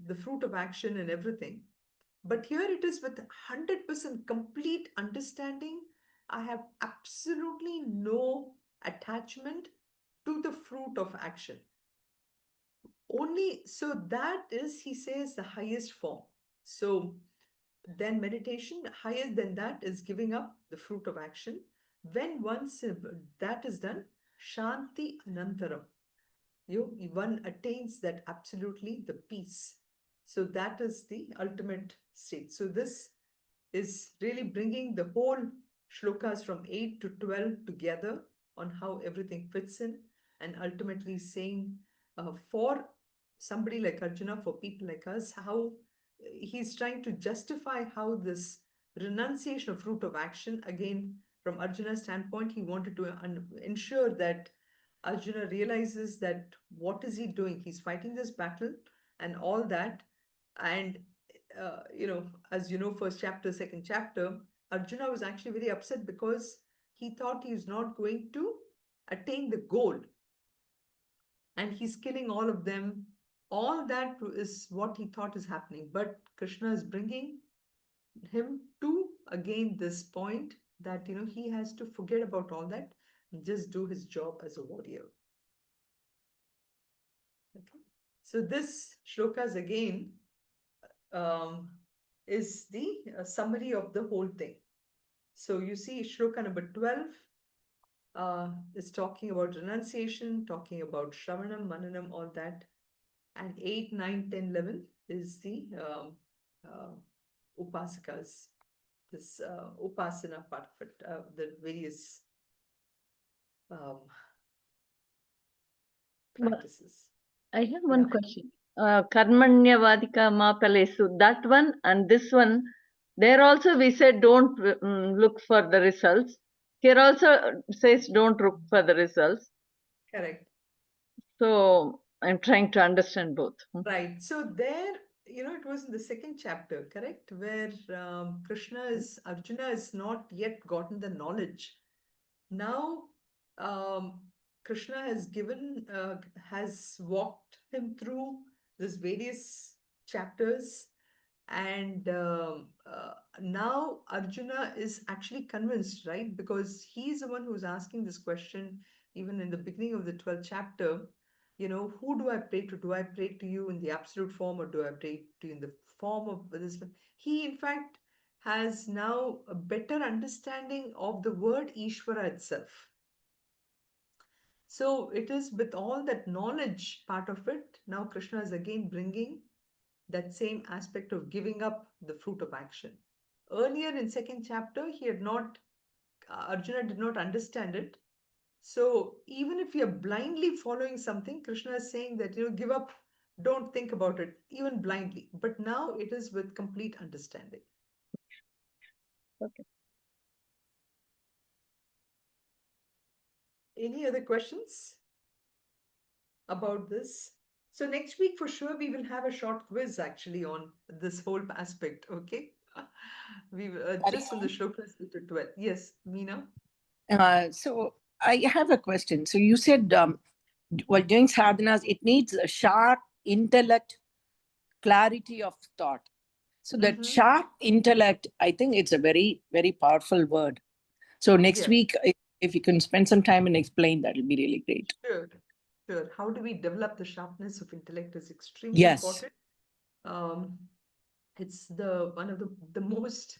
S3: the fruit of action and everything. But here it is with 100% complete understanding. I have absolutely no attachment to the fruit of action. Only so that is, he says, the highest form. So then meditation, higher than that is giving up the fruit of action. When once that is done, Shanti Anantaram. One attains that absolutely the peace. So that is the ultimate state. So this is really bringing the whole shlokas from 8 to 12 together on how everything fits in, and ultimately saying for somebody like Arjuna, for people like us, how he's trying to justify how this renunciation of fruit of action, again, from Arjuna's standpoint, he wanted to ensure that Arjuna realizes that what is he doing? He's fighting this battle and all that. And, as you know, first chapter, second chapter, Arjuna was actually very upset because he thought he's not going to attain the goal. And he's killing all of them. All that is what he thought is happening. But Krishna is bringing him to, again, this point that, he has to forget about all that and just do his job as a warrior. Okay. So this shlokas again is the summary of the whole thing. So you see shloka number 12 is talking about renunciation, talking about Shravanam, Mananam, all that. And 8, 9, 10, 11 is the Upasakas, this Upasana part of it, the various practices.
S2: I have one question. Karmanya Vadika Ma Palesu, that one and this one, there also we said don't look for the results. Here also says don't look for the results.
S3: Correct.
S2: So I'm trying to understand both.
S3: Right. So there, it was in the second chapter, correct? Where Arjuna is not yet gotten the knowledge. Now, Krishna has walked him through these various chapters, and now Arjuna is actually convinced, right? Because he's the one who's asking this question even in the beginning of the 12th chapter. Who do I pray to? Do I pray to you in the absolute form, or do I pray to you in the form of this? He, in fact, has now a better understanding of the word Ishvara itself. So it is with all that knowledge part of it, now Krishna is again bringing that same aspect of giving up the fruit of action. Earlier in second chapter, Arjuna did not understand it. So even if you're blindly following something, Krishna is saying that, give up, don't think about it, even blindly. But now it is with complete understanding.
S2: Okay.
S3: Any other questions about this? So next week, for sure, we will have a short quiz actually on this whole aspect, okay? We will, just on the shlokas 8 to 12. Yes, Meena?
S1: So I have a question. So you said, while doing sadhanas, it needs a sharp intellect, clarity of thought. So that sharp intellect, I think it's a very, very powerful word. So next
S3: Yes.
S1: week, if you can spend some time and explain, that will be really great.
S3: Sure. Sure. How do we develop the sharpness of intellect is extremely
S1: Yes.
S3: important. It's one of the most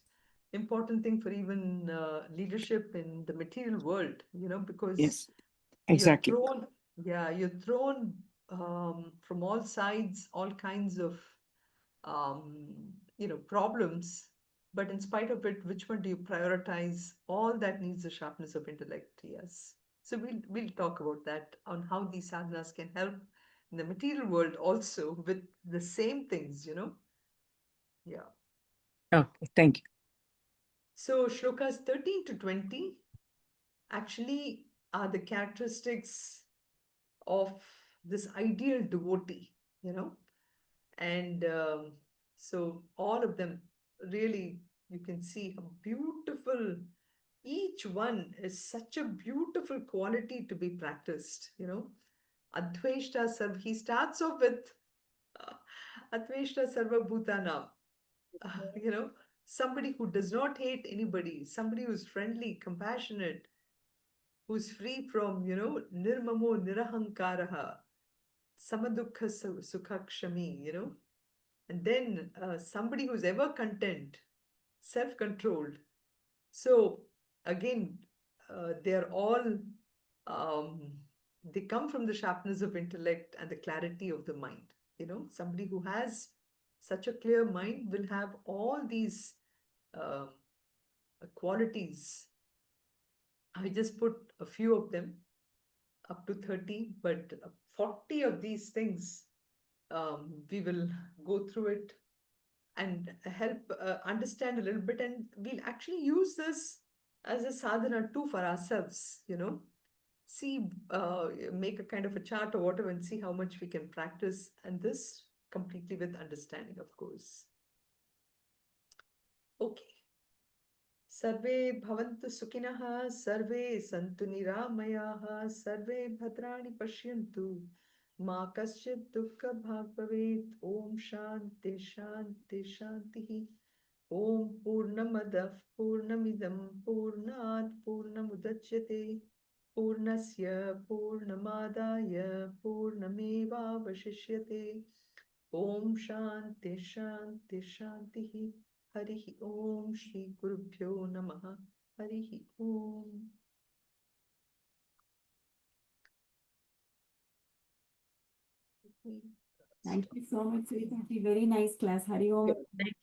S3: important thing for even leadership in the material world, because
S1: Yes, exactly.
S3: you're thrown from all sides, all kinds of problems. But in spite of it, which one do you prioritize? All that needs the sharpness of intellect. Yes. So we'll talk about that, on how these sadhanas can help in the material world also with the same things. Yeah.
S1: Okay, thank you.
S3: So shlokas 13 to 20 actually are the characteristics of this ideal devotee, and so all of them really, you can see how beautiful each one is. Such a beautiful quality to be practiced. Adveshta Sarva, he starts off with uh, Adveshta Sarva Bhutanam, somebody who does not hate anybody, somebody who's friendly, compassionate, who's free from, nirmamo nirahankaraha, samadukha sukhakshami, and then somebody who's ever content, self-controlled. So again, they're all, um, they come from the sharpness of intellect and the clarity of the mind. Somebody who has such a clear mind will have all these uh, qualities. I just put a few of them, up to 30, but 40 of these things, we will go through it and help understand a little bit. And we'll actually use this as a sadhana too for ourselves, see, make a kind of a chart or whatever and see how much we can practice. And this completely with understanding, of course. Okay. सर्वे भवन्तु सुखिनः, सर्वे सन्तु निरामयाः, सर्वे भद्राणि पश्यन्तु, मा कश्चित् दुःखभाग् भवेत्. ॐ शान्ति शान्ति शान्तिः. ॐ पूर्णमदः पूर्णमिदं पूर्णात् पूर्णमुदच्यते, पूर्णस्य पूर्णमादाय पूर्णमेवावशिष्यते. ॐ शान्ति शान्ति शान्तिः. हरिः ॐ श्री गुरुभ्यो नमः. हरिः ॐ.
S4: Thank you so much, Sunitha. Very nice class. Hari Om.